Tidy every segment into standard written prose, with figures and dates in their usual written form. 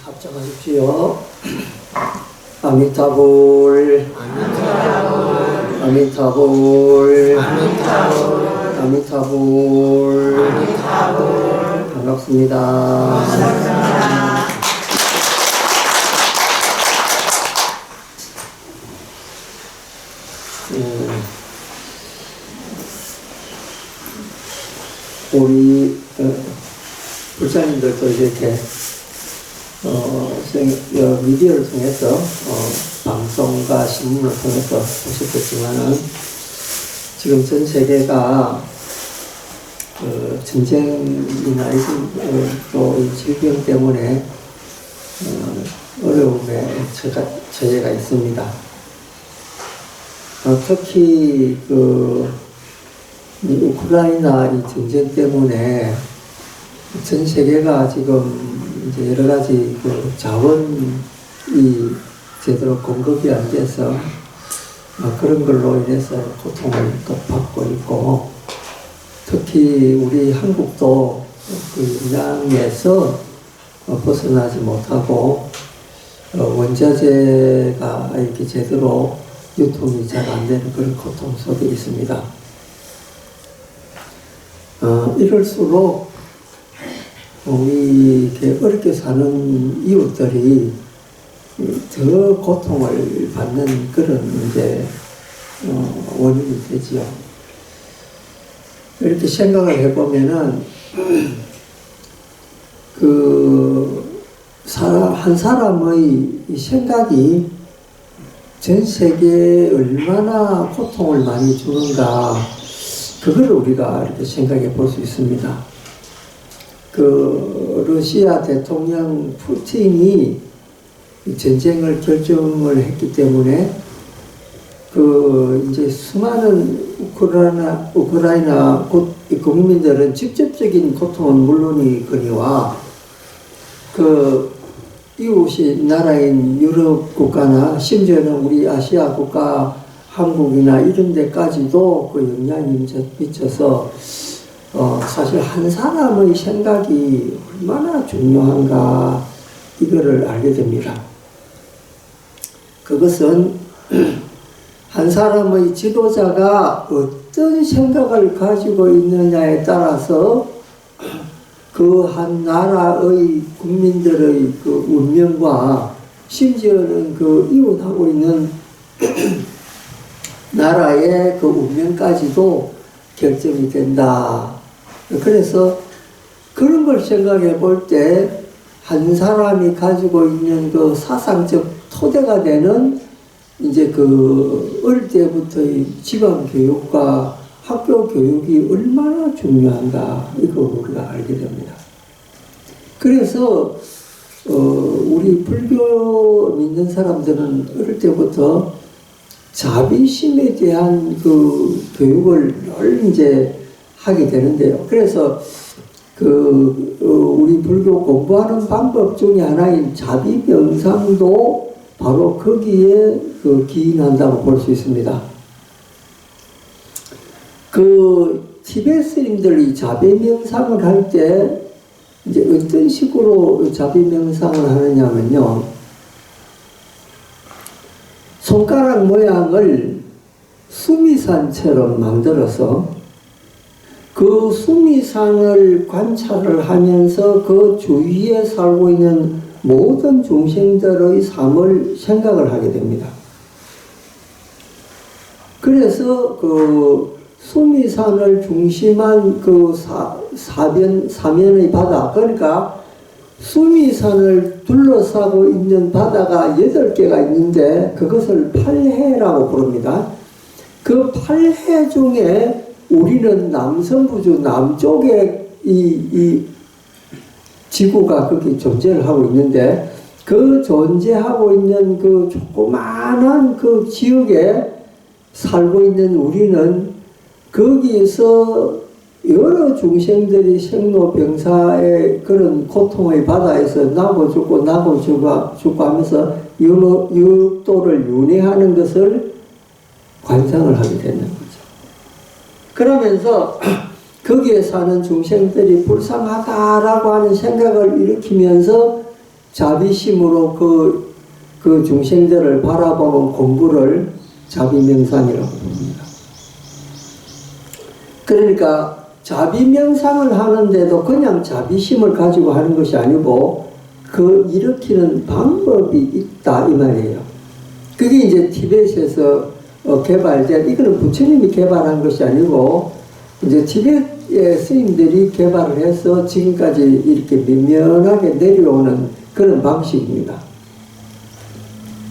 합장하십시오. 아미타불, 아미타불, 아미타불, 반갑습니다. 우리 불사님들도 이렇게 미디어를 통해서 방송과 신문을 통해서 보셨겠지만은 지금 전 세계가 전쟁이나 또 질병 때문에 어려움에 처해가 있습니다. 특히 이 우크라이나 이 전쟁 때문에 전 세계가 지금 이제 여러 가지 자원이 제대로 공급이 안 돼서 그런 걸로 인해서 고통을 또 받고 있고, 특히 우리 한국도 그 영향에서 벗어나지 못하고 원자재가 이렇게 제대로 유통이 잘 안 되는 그런 고통 속에 있습니다. 이럴수록 우리 이렇게 어렵게 사는 이웃들이 더 고통을 받는 그런 이제 원인이 되지요. 이렇게 생각을 해보면은 한 사람의 이 생각이 전 세계에 얼마나 고통을 많이 주는가, 그걸 우리가 이렇게 생각해 볼 수 있습니다. 러시아 대통령 푸틴이 전쟁을 결정을 했기 때문에 이제 수많은 우크라이나 국민들은 직접적인 고통은 물론이거니와 이웃이 나라인 유럽 국가나 심지어는 우리 아시아 국가 한국이나 이런 데까지도 영향이 미쳐서 사실 한 사람의 생각이 얼마나 중요한가, 이거를 알게 됩니다. 그것은 한 사람의 지도자가 어떤 생각을 가지고 있느냐에 따라서 그 한 나라의 국민들의 운명과 심지어는 이웃하고 있는 나라의 운명까지도 결정이 된다. 그래서 그런 걸 생각해 볼 때 한 사람이 가지고 있는 사상적 토대가 되는 이제 어릴 때부터의 집안 교육과 학교 교육이 얼마나 중요한가, 이걸 우리가 알게 됩니다. 그래서 우리 불교 믿는 사람들은 어릴 때부터 자비심에 대한 교육을 늘 이제 하게 되는데요. 그래서 우리 불교 공부하는 방법 중에 하나인 자비명상도 바로 거기에 기인한다고 볼 수 있습니다. 티베트 스님들이 자비명상을 할 때 이제 어떤 식으로 자비명상을 하느냐면요, 손가락 모양을 수미산처럼 만들어서 그 수미산을 관찰을 하면서 그 주위에 살고 있는 모든 중생들의 삶을 생각을 하게 됩니다. 그래서 수미산을 중심한 사면의 바다, 그러니까 수미산을 둘러싸고 있는 바다가 8개가 있는데 그것을 8해라고 부릅니다. 그 8해 중에 우리는 남성부주 남쪽에 이 지구가 거기 존재를 하고 있는데, 그 존재하고 있는 조그마한 지역에 살고 있는 우리는 거기에서 여러 중생들이 생로병사의 그런 고통의 바다에서 나고 죽고 하면서 육도를 윤회하는 것을 관상을 하게 되는 거죠. 그러면서 거기에 사는 중생들이 불쌍하다라고 하는 생각을 일으키면서 자비심으로 그 중생들을 바라보는 공부를 자비명상이라고 부릅니다. 그러니까 자비명상을 하는데도 그냥 자비심을 가지고 하는 것이 아니고 그 일으키는 방법이 있다 이 말이에요. 그게 이제 티벳에서 개발된, 이거는 부처님이 개발한 것이 아니고 이제 티벳의 스님들이 개발을 해서 지금까지 이렇게 민면하게 내려오는 그런 방식입니다.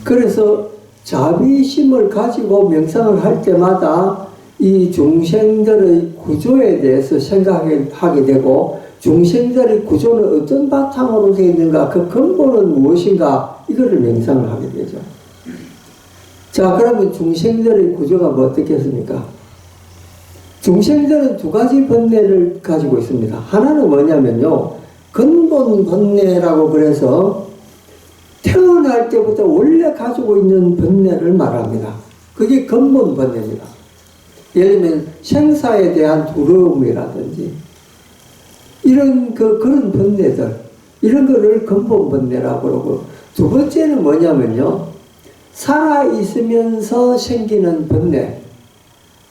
그래서 자비심을 가지고 명상을 할 때마다 이 중생들의 구조에 대해서 생각하게 되고, 중생들의 구조는 어떤 바탕으로 되어 있는가, 그 근본은 무엇인가, 이거를 명상을 하게 되죠. 자, 그러면 중생들의 구조가 뭐 어떻겠습니까? 중생들은 두 가지 번뇌를 가지고 있습니다. 하나는 뭐냐면요, 근본 번뇌라고 그래서 태어날 때부터 원래 가지고 있는 번뇌를 말합니다. 그게 근본 번뇌입니다. 예를 들면 생사에 대한 두려움이라든지 이런 그런 번뇌들, 이런 거를 근본 번뇌라고 그러고, 두 번째는 뭐냐면요, 살아있으면서 생기는 번뇌,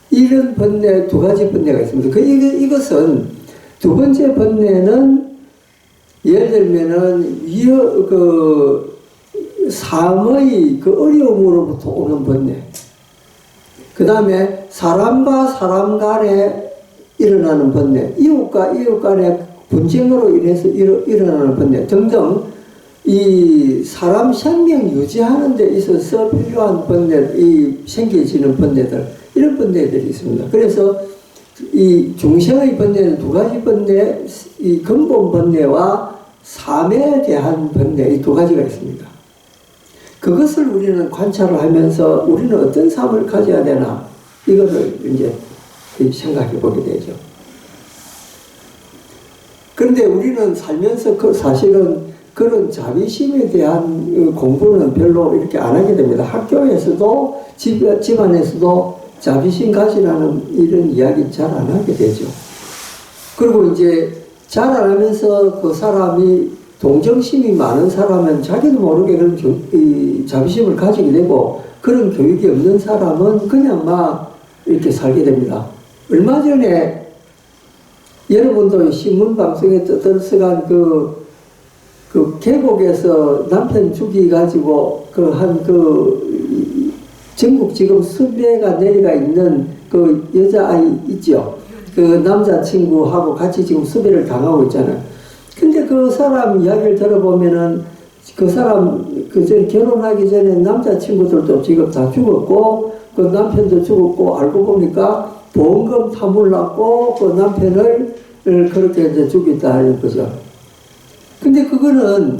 이런 번뇌, 두 가지 번뇌가 있습니다. 이것은 두 번째 번뇌는 예를 들면은 삶의 그 어려움으로부터 오는 번뇌, 그 다음에 사람과 사람 간에 일어나는 번뇌, 이웃과 이웃 간의 분쟁으로 인해서 일어나는 번뇌 등등, 이 사람 생명 유지하는 데 있어서 필요한 번뇌, 이 생겨지는 번뇌들, 이런 번뇌들이 있습니다. 그래서 이 중생의 번뇌는 두 가지 번뇌, 이 근본 번뇌와 삶에 대한 번뇌, 이 두 가지가 있습니다. 그것을 우리는 관찰을 하면서 우리는 어떤 삶을 가져야 되나, 이거를 이제 생각해 보게 되죠. 그런데 우리는 살면서 사실은 그런 자비심에 대한 공부는 별로 이렇게 안 하게 됩니다. 학교에서도 집안에서도 자비심 가지라는 이런 이야기 잘 안 하게 되죠. 그리고 이제 자라나면서 그 사람이 동정심이 많은 사람은 자기도 모르게 그런 자비심을 가지게 되고, 그런 교육이 없는 사람은 그냥 막 이렇게 살게 됩니다. 얼마 전에 여러분도 신문방송에 떠들어간 그 계곡에서 남편 죽이가지고 전국 지금 수배가 내려가 있는 그 여자아이 있죠. 그 남자친구하고 같이 지금 수배를 당하고 있잖아요. 근데 그 사람 이야기를 들어보면은 그 사람 결혼하기 전에 남자친구들도 지금 다 죽었고, 그 남편도 죽었고, 알고 보니까 보험금 타물났고 그 남편을 그렇게 이제 죽였다는 거죠. 근데 그거는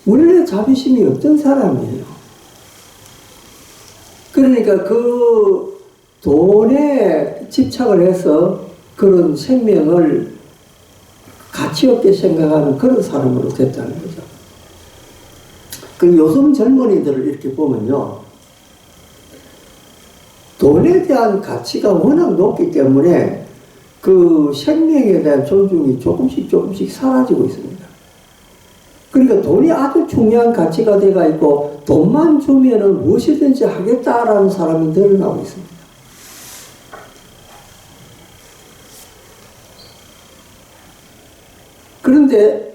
원래 자비심이 없던 사람이에요. 그러니까 그 돈에 집착을 해서 그런 생명을 가치 없게 생각하는 그런 사람으로 됐다는 거죠. 그 요즘 젊은이들을 이렇게 보면요, 돈에 대한 가치가 워낙 높기 때문에 그 생명에 대한 존중이 조금씩 사라지고 있습니다. 그러니까 돈이 아주 중요한 가치가 되어 있고, 돈만 주면은 무엇이든지 하겠다라는 사람이 늘어나고 있습니다. 그런데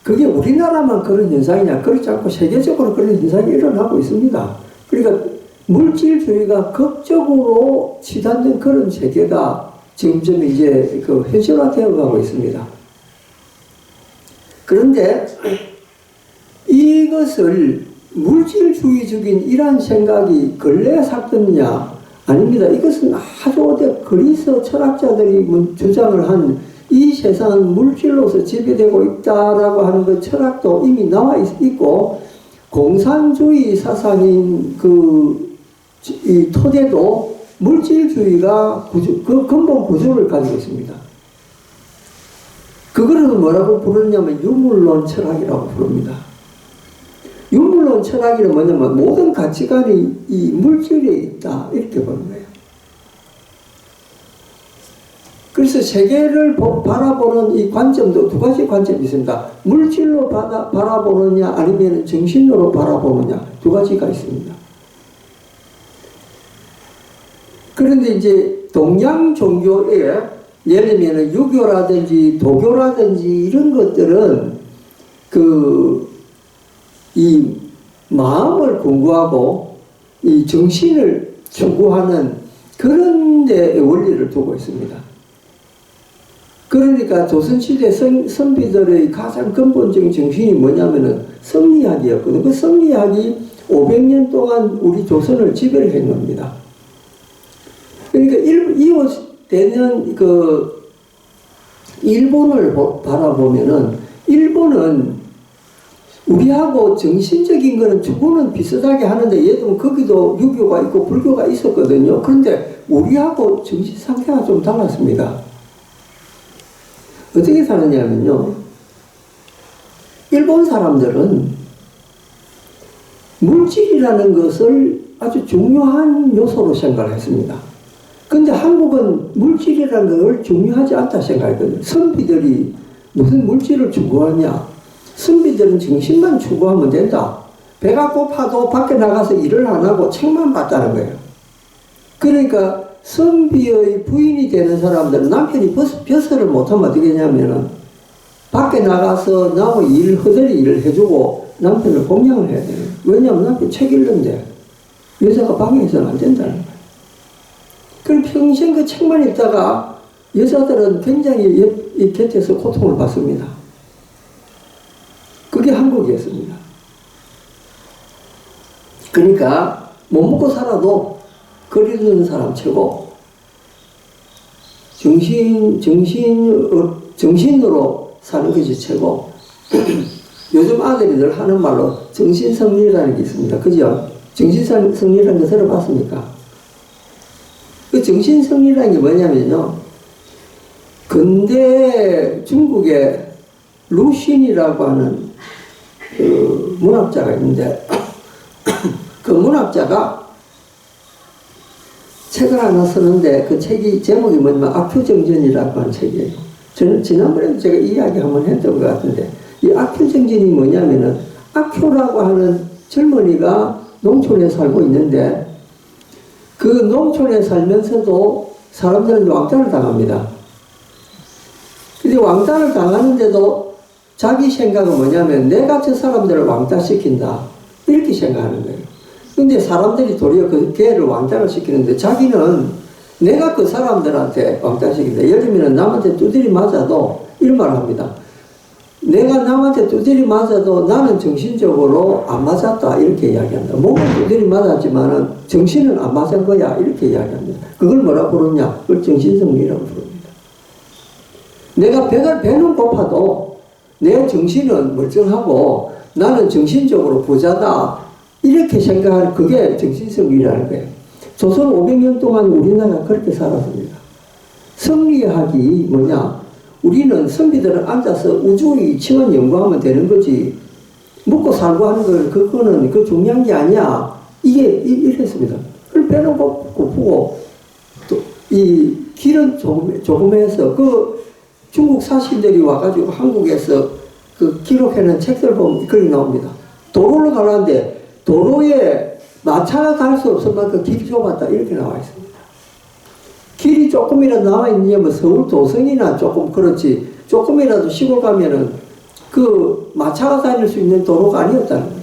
그게 우리나라만 그런 현상이냐? 그렇지 않고 세계적으로 그런 현상이 일어나고 있습니다. 그러니까 물질주의가 극적으로 치닫는 그런 세계가 점점 이제 현실화되어 가고 있습니다. 그런데 이것을 물질주의적인 이러한 생각이 근래에 샀느냐? 아닙니다. 이것은 아주 오래 그리스 철학자들이 주장을 한, 이 세상은 물질로서 지배되고 있다라고 하는 그 철학도 이미 나와 있고, 공산주의 사상인 이 토대도 물질주의가 그 근본 구조를 가지고 있습니다. 그거는 뭐라고 부르냐면 유물론 철학이라고 부릅니다. 유물론 철학이란 뭐냐면 모든 가치관이 이 물질에 있다, 이렇게 보는 거예요. 그래서 그래서 세계를 바라보는 이 관점도 두 가지 관점이 있습니다. 물질로 바라보느냐 아니면 정신으로 바라보느냐 두 가지가 있습니다. 그런데 이제 동양 종교에 예를 들면 유교라든지 도교라든지 이런 것들은 이 마음을 공부하고 이 정신을 추구하는 그런 데 원리를 두고 있습니다. 그러니까 조선시대 선비들의 가장 근본적인 정신이 뭐냐면은 성리학이었거든요. 그 성리학이 500년 동안 우리 조선을 지배를 한 겁니다. 그러니까 이웃되는 일본을 바라보면은 일본은 우리하고 정신적인 거는 추구는 비슷하게 하는데 예를 들면 거기도 유교가 있고 불교가 있었거든요. 그런데 우리하고 정신 상태가 좀 달랐습니다. 어떻게 사느냐면요. 일본 사람들은 물질이라는 것을 아주 중요한 요소로 생각을 했습니다. 근데 한국은 물질이라는 걸 중요하지 않다 생각했거든요. 선비들이 무슨 물질을 추구하냐. 선비들은 정신만 추구하면 된다. 배가 고파도 밖에 나가서 일을 안 하고 책만 봤다는 거예요. 그러니까 선비의 부인이 되는 사람들은 남편이 벼슬을 못하면 어떻게 되냐면은 밖에 나가서 나무 허들이 일을 해주고 남편을 공양을 해야 돼요. 왜냐하면 남편 책 읽는데 여자가 방에 있어는 안 된다는 거예요. 그럼 평생 그 책만 읽다가 여자들은 굉장히 이 곁에서 고통을 받습니다. 그게 한국이었습니다. 그러니까 못 먹고 살아도 글 읽는 사람 최고, 정신으로 사는 것이 최고. 요즘 아들이 늘 하는 말로 정신성리라는 게 있습니다. 그죠? 정신성리라는 거 들어봤습니까? 그 정신성리라는 게 뭐냐면요. 근대 중국에 루신이라고 하는 그 문학자가 있는데 그 문학자가 책을 하나 쓰는데 그 책이 제목이 뭐냐면 악효정전이라고 하는 책이에요. 저는 지난번에도 제가 이야기 한번 했던 것 같은데 이 악효정전이 뭐냐면은 악효라고 하는 젊은이가 농촌에 살고 있는데 그 농촌에 살면서도 사람들은 왕따를 당합니다. 근데 왕따를 당하는데도 자기 생각은 뭐냐면 내가 저 사람들을 왕따시킨다 이렇게 생각하는 거예요. 근데 사람들이 도리어 그 걔를 왕따를 시키는데 자기는 내가 그 사람들한테 왕따시킨다. 예를 들면 남한테 두드리 맞아도 이런 말을 합니다. 내가 남한테 두드리 맞아도 나는 정신적으로 안 맞았다 이렇게 이야기한다. 몸은 두드리 맞았지만은 정신은 안 맞은 거야 이렇게 이야기합니다. 그걸 뭐라 부르냐? 그걸 정신성리라고 부릅니다. 내가 배는 고파도 내 정신은 멀쩡하고 나는 정신적으로 부자다 이렇게 생각하는 그게 정신성리라는 거예요. 조선 500년 동안 우리나라가 그렇게 살았습니다. 성리학이 뭐냐? 우리는 선비들은 앉아서 우주의 이치만 연구하면 되는 거지 먹고 살고 하는 걸 그거는 그 중요한 게 아니야. 이게 이랬습니다. 배는 고프고 또 이 길은 조금 해서 그 중국 사신들이 와가지고 한국에서 그 기록해놓은 책들 보면 그렇게 나옵니다. 도로를 가려는데 도로에 마차가 갈 수 없을 만큼 길이 좁았다 이렇게 나와 있습니다. 길이 조금이라도 나와 있냐면 서울 도성이나 조금 그렇지 조금이라도 시골 가면은 그 마차가 다닐 수 있는 도로가 아니었다는 거죠.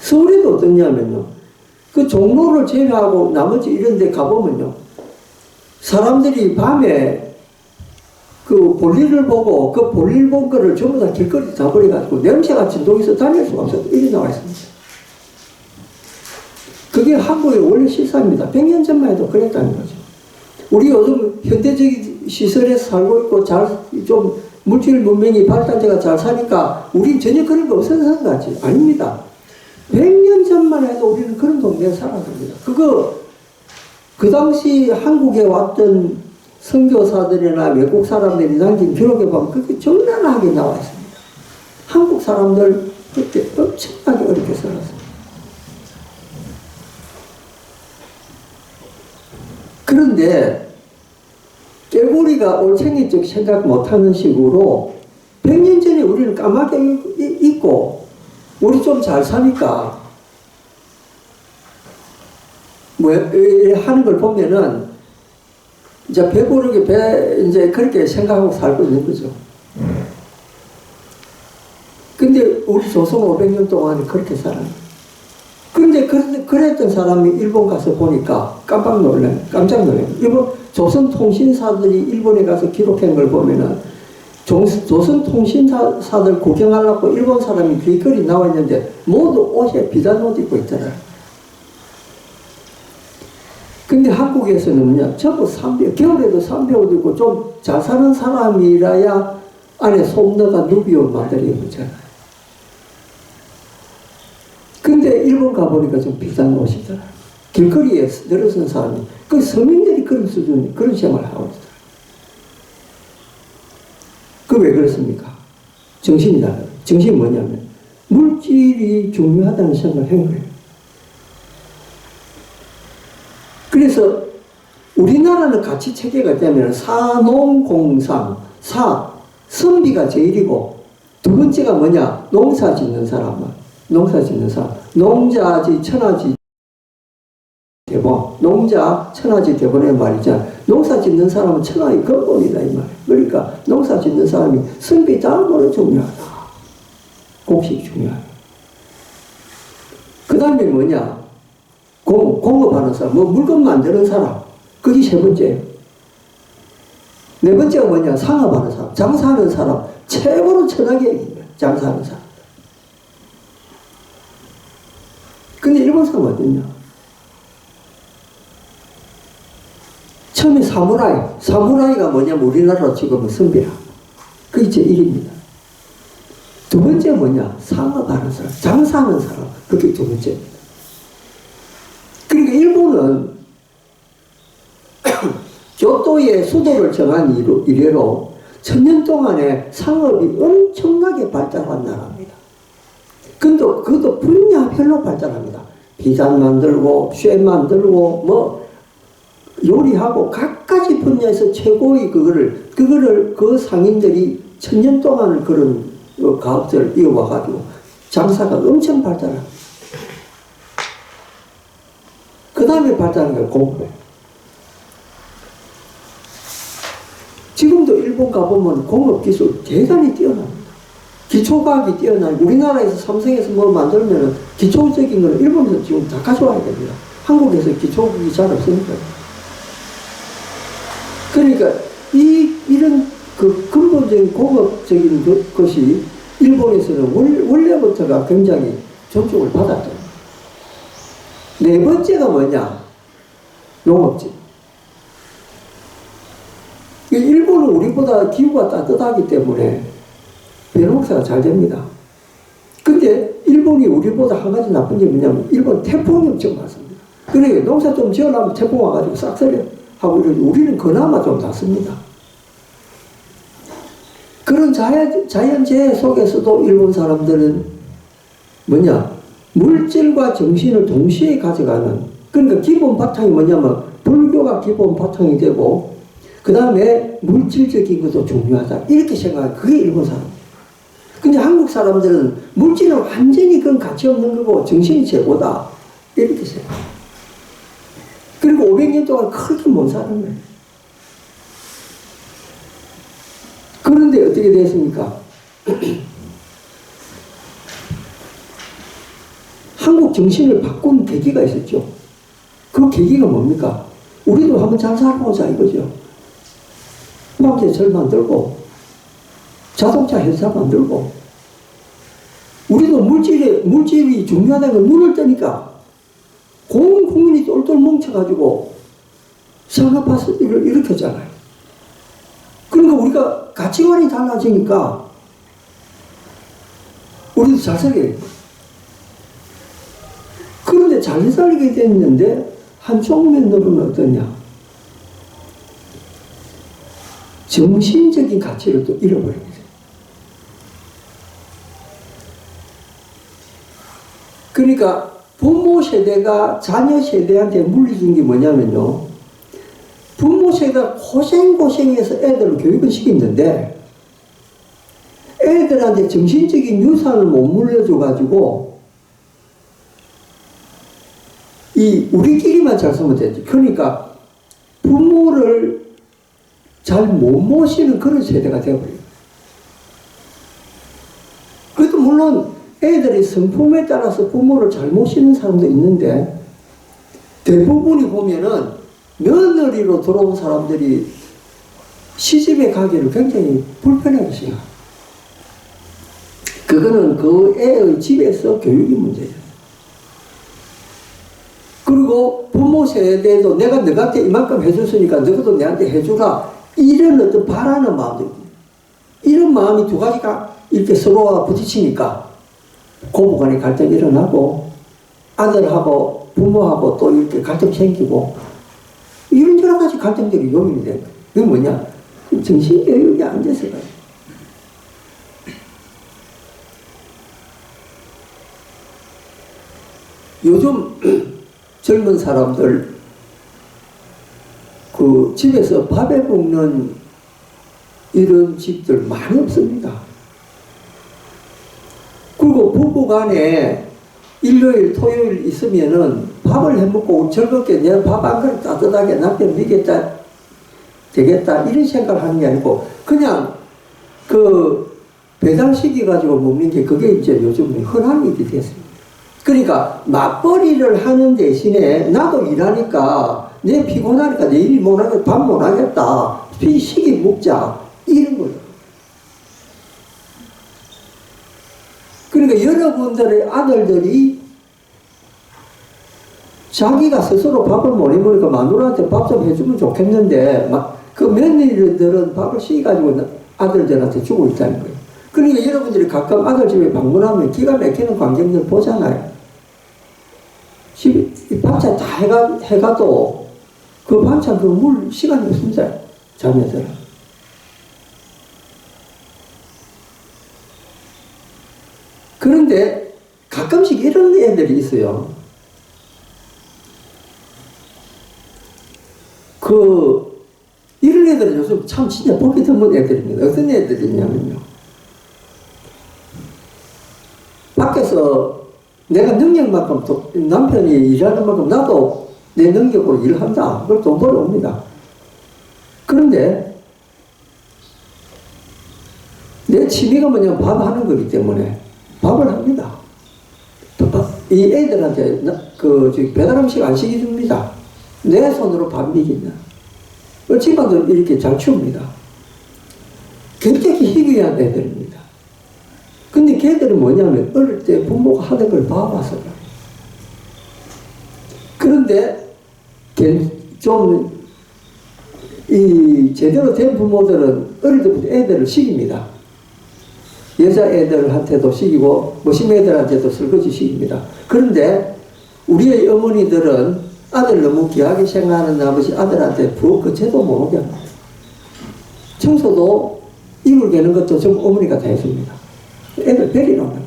서울에도 어떠냐면요. 그 종로를 제외하고 나머지 이런 데 가보면요. 사람들이 밤에 그 볼일을 보고 그 볼일 본 거를 전부 다 길거리 다 버려가지고 냄새가 진동해서 다닐 수가 없어서 이렇게 나와 있습니다. 그게 한국의 원래 실상입니다. 100년 전만 해도 그랬다는 거죠. 우리 요즘 현대적인 시설에서 살고 있고 좀 물질 문명이 발달돼가 잘 사니까 우린 전혀 그런 거 없어서 생각하지. 아닙니다. 100년 전만 해도 우리는 그런 동네에 살았습니다. 그 당시 한국에 왔던 선교사들이나 외국 사람들이 남긴 기록에 보면 그게 적나라하게 나와 있습니다. 한국 사람들 그때 엄청나게 어렵게 살았습니다. 그런데 개구리가 올챙이적 생각 못하는 식으로 100년 전에 우리는 까맣게 있고 우리 좀 잘 사니까 뭐 하는 걸 보면은 이제 배부르게 이제 그렇게 생각하고 살고 있는 거죠. 근데 우리 조선 500년 동안 그렇게 살아요. 근데 그랬던 사람이 일본 가서 보니까 깜짝 놀래요. 일본 조선 통신사들이 일본에 가서 기록한 걸 보면은 조선 통신사들 구경하려고 일본 사람이 길거리 나와 있는데 모두 옷에 비단 옷 입고 있더라. 근데 한국에서는 뭐냐, 전부 겨울에도 삼배 옷 입고 좀 잘 사는 사람이라야 안에 솜너가 누비옷 만들어 입잖아요. 근데 일본 가보니까 좀 비싼 옷이더라. 길거리에 늘어선 사람이, 그 서민들이 그런 수준, 그런 생활을 하고 있더라. 그 왜 그렇습니까? 정신이 달라요. 정신이 뭐냐면, 물질이 중요하다는 생각을 한 거예요. 그래서 우리나라는 가치 체계가 되면 사농공상, 선비가 제일이고, 두 번째가 뭐냐? 농사 짓는 사람. 농자지 천하지 대본, 농자 천하지 대본의 말이잖아. 농사 짓는 사람은 천하의 근본이다 이 말이야. 그러니까 농사 짓는 사람이 선비 다음으로 중요하다. 곡식 중요하다. 그 다음에 뭐냐? 공업하는 사람, 뭐 물건 만드는 사람. 그게 세 번째예요. 네 번째가 뭐냐? 상업하는 사람, 장사하는 사람. 최고로 천하게 얘기해요. 장사하는 사람. 근데 일본 사람은 어땠냐? 처음에 사무라이가 뭐냐면 우리나라로 지금은 선비라. 그게 제1입니다. 두 번째 뭐냐? 상업하는 사람, 장사하는 사람. 그게 두 번째입니다. 그러니까 일본은 교토의 수도를 정한 이래로 1000년 동안에 상업이 엄청나게 발달한 나라입니다. 근데 그것도 분야별로 발달합니다. 비단 만들고, 쇠 만들고, 뭐, 요리하고, 각가지 분야에서 최고의 그거를 그 상인들이 1000년 동안을 그런 가업들을 이어와가지고, 장사가 엄청 발달합니다. 그 다음에 발달한 게 공부예요. 지금도 일본 가보면 공업기술 대단히 뛰어납니다. 기초과학이 뛰어나고 우리나라에서 삼성에서 뭐 만들면 기초적인 걸 일본에서 지금 다 가져와야 됩니다. 한국에서 기초국이 잘 없으니까. 그러니까 이런 그 근본적인 공업적인 것이 일본에서는 원래부터가 굉장히 존중을 받았죠. 네 번째가 뭐냐? 농업지. 일본은 우리보다 기후가 따뜻하기 때문에 벼농사가 잘 됩니다. 근데 일본이 우리보다 한 가지 나쁜 게 뭐냐면 일본 태풍이 엄청 많습니다. 그래 농사 좀 지으려면 태풍 와가지고 싹쓸이 하고 이러지. 우리는 그나마 좀 낫습니다. 그런 자연재해 속에서도 일본 사람들은 뭐냐? 물질과 정신을 동시에 가져가는, 그러니까 기본 바탕이 뭐냐면 불교가 기본 바탕이 되고 그 다음에 물질적인 것도 중요하다 이렇게 생각해요. 그게 일본 사람. 근데 한국 사람들은 물질은 완전히 그건 가치 없는 거고 정신이 최고다 이렇게 생각해요. 그리고 500년 동안 크게 못 사는 거예요. 그런데 어떻게 됐습니까? 한국 정신을 바꾼 계기가 있었죠. 그 계기가 뭡니까? 우리도 한번 잘 살아보자 이거죠. 음악제철 만들고 자동차 회사 만들고 우리도 물질이 중요하다는 걸 눈을 뜨니까 온 국민이 똘똘 뭉쳐가지고 산업화를 일으켰잖아요. 그러니까 우리가 가치관이 달라지니까 우리도 잘 살게 돼요. 그런데 잘 살게 됐는데 한쪽 면으로는 어떠냐? 정신적인 가치를 또 잃어버리게 돼요. 그러니까 부모 세대가 자녀 세대한테 물려준 게 뭐냐면요. 부모 세대가 고생해서 애들을 교육을 시키는데 애들한테 정신적인 유산을 못 물려줘가지고 우리끼리만 잘 쓰면 되지. 그러니까 부모를 잘 못 모시는 그런 세대가 되어버려요. 그래도 물론 애들이 성품에 따라서 부모를 잘 모시는 사람도 있는데 대부분이 보면은 며느리로 들어온 사람들이 시집에 가기를 굉장히 불편하게 생각해요. 그거는 그 애의 집에서 교육이 문제예요. 그리고 부모 세대도 내가 너한테 이만큼 해줬으니까 너도 내한테 해주라. 이런 어떤 바라는 마음도 있고, 이런 마음이 두 가지가 이렇게 서로가 부딪히니까 고부간에 갈등이 일어나고 아들하고 부모하고 또 이렇게 갈등 생기고 이런 여러 가지 갈등들이 요인이 되는 거예요. 그게 뭐냐? 정신교육이 안 돼서 그래요. 요즘 젊은 사람들 그 집에서 밥에 먹는 이런 집들 많이 없습니다. 그리고 부부간에 일요일 토요일 있으면은 밥을 해먹고 즐겁게 내가 밥 한 그릇 따뜻하게 남편 먹겠다 되겠다 이런 생각을 하는 게 아니고 그냥 그 배달시키 가지고 먹는 게 그게 이제 요즘 흔한 일이 됐습니다. 그러니까 맞벌이를 하는 대신에 나도 일하니까 내 피곤하니까 내일 못하겠다 밥 못하겠다 시기 먹자 이런 거예요. 그러니까 여러분들의 아들들이 자기가 스스로 밥을 못 해먹으니까 마누라한테 밥 좀 해주면 좋겠는데 그 며느리들은 밥을 시켜가지고 아들들한테 주고 있다는 거예요. 그러니까 여러분들이 가끔 아들 집에 방문하면 기가 막히는 광경들 보잖아요. 집에 반찬 다 해가도 그 반찬 그 물 시간이 없습니다. 자녀들은. 그런데 가끔씩 이런 애들이 있어요. 이런 애들은 요즘 참 진짜 보기 드문 애들입니다. 어떤 애들이냐면요. 밖에서 내가 능력만큼 남편이 일하는 만큼 나도 내 능력으로 일한다. 그걸 돈 벌어옵니다. 그런데 내 취미가 뭐냐면 밥 하는 거기 때문에 밥을 합니다. 이 애들한테 배달 음식 안 시켜줍니다. 내 손으로 밥 먹인다. 집안도 이렇게 잘 치웁니다. 굉장히 희귀한 애들입니다. 근데 걔들은 뭐냐면 어릴 때 부모가 하는 걸 봐와서 그래요. 그런데 좀 제대로 된 부모들은 어릴 때부터 애들을 시킵니다. 여자 애들한테도 시키고 무심 애들한테도 설거지 시킵니다. 그런데 우리의 어머니들은 아들 너무 귀하게 생각하는 아버지 아들한테 부엌 거체도 못 오게 합니다. 청소도 이불 개는 것도 전부 어머니가 다 해줍니다. 애들 베리는 거예요.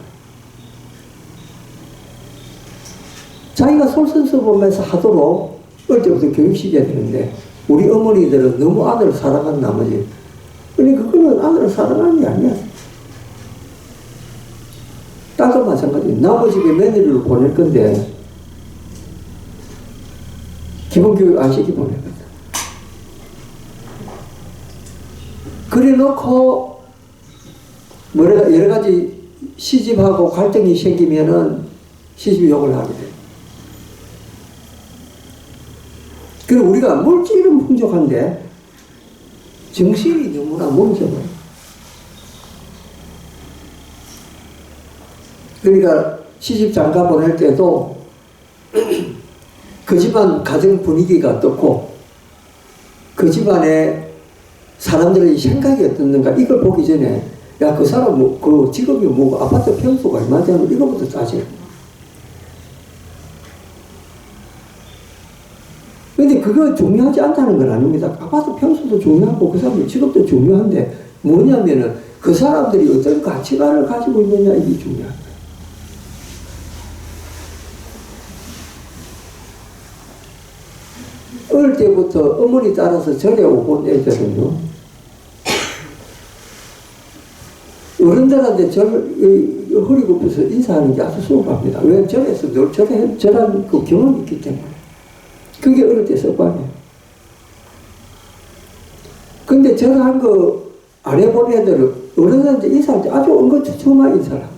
자기가 솔선수범해서 하도록 어릴 때부터 교육시켜야 되는데 우리 어머니들은 너무 아들을 사랑한 나머지 그러니까 그거는 아들을 사랑하는 게 아니야. 딸도 마찬가지. 남의 집에 며느리를 보낼 건데 기본교육 안 시키고 보내거든. 그래 놓고 여러 가지 시집하고 갈등이 생기면은 시집 욕을 하게 돼. 그리고 우리가 물질은 풍족한데 정신이 너무나 멈춰버려. 그러니까 시집 장가 보낼 때도 그 집안 가정 분위기가 어떻고 그 집안에 사람들의 생각이 어떻는가 이걸 보기 전에 야 그 사람 그 직업이 뭐고 아파트 평수가 얼마 되는 이거부터 따져. 근데 그거 중요하지 않다는 건 아닙니다. 아파트 평수도 중요하고 그 사람의 직업도 중요한데 뭐냐면은 그 사람들이 어떤 가치관을 가지고 있느냐 이게 중요한 거예요. 어릴 어릴 때부터 어머니 따라서 절에 오고 애들은요. 어른들한테 허리 굽혀서 인사하는 게 아주 수월합니다. 왜? 절에서 늘 절한 그 경험이 있기 때문에. 그게 어릴 때 습관이에요. 근데 절한 거 안 해본 애들은 어른한테 인사할 때 아주 엉거주춤한 인사를 합니다.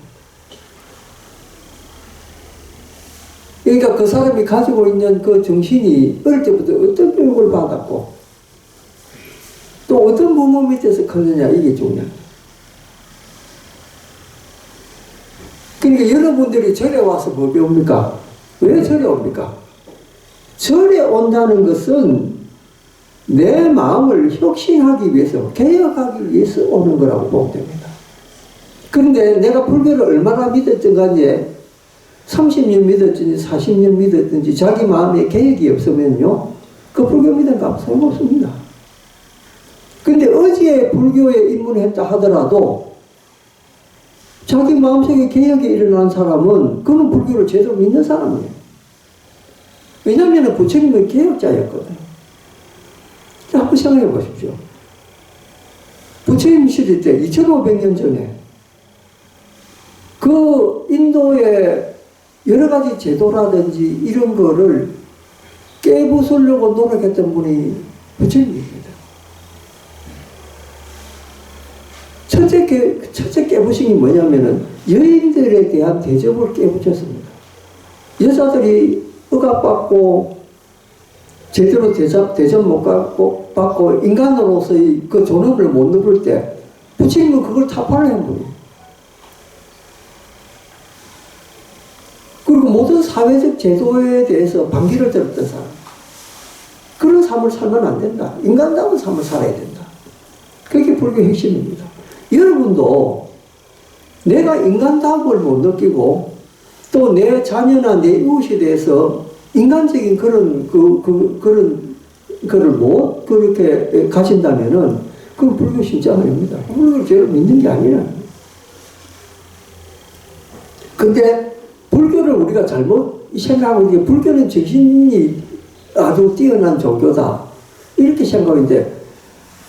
그러니까 그 사람이 가지고 있는 그 정신이 어릴 때부터 어떤 교육을 받았고 또 어떤 부모 밑에서 컸느냐 이게 중요합니다. 그러니까 여러분들이 절에 와서 뭐 배웁니까? 왜 절에 옵니까? 절에 온다는 것은 내 마음을 혁신하기 위해서, 개혁하기 위해서 오는 거라고 보면 됩니다. 그런데 내가 불교를 얼마나 믿었든 간에 30년 믿었든지 40년 믿었든지 자기 마음에 개혁이 없으면요, 그 불교 믿은 거 소용없습니다. 근데 어제 불교에 입문했다 하더라도 자기 마음속에 개혁이 일어난 사람은 그는 불교를 제대로 믿는 사람이에요. 왜냐하면 부처님은 개혁자였거든요. 한번 생각해 보십시오. 부처님 시대 때 2500년 전에 그 인도의 여러 가지 제도라든지 이런 거를 깨부수려고 노력했던 분이 부처님입니다. 첫째 깨부심이 뭐냐면은 여인들에 대한 대접을 깨부쳤습니다. 여자들이 억압받고 제대로 대접 못 받고 인간으로서의 그 존엄을 못 누릴 때 부처님은 그걸 타파를 한 분이에요. 그리고 모든 사회적 제도에 대해서 반기를 들었던 사람. 그런 삶을 살면 안 된다. 인간다운 삶을 살아야 된다. 그게 불교의 핵심입니다. 여러분도 내가 인간다움을 못 느끼고 또 내 자녀나 내 이웃에 대해서 인간적인 그런 거를 못 그렇게 가진다면은 그건 불교 신자가 아닙니다. 불교를 제대로 믿는 게 아니라. 근데 불교를 우리가 잘못 생각하고 있는 게 불교는 정신이 아주 뛰어난 종교다 이렇게 생각하는데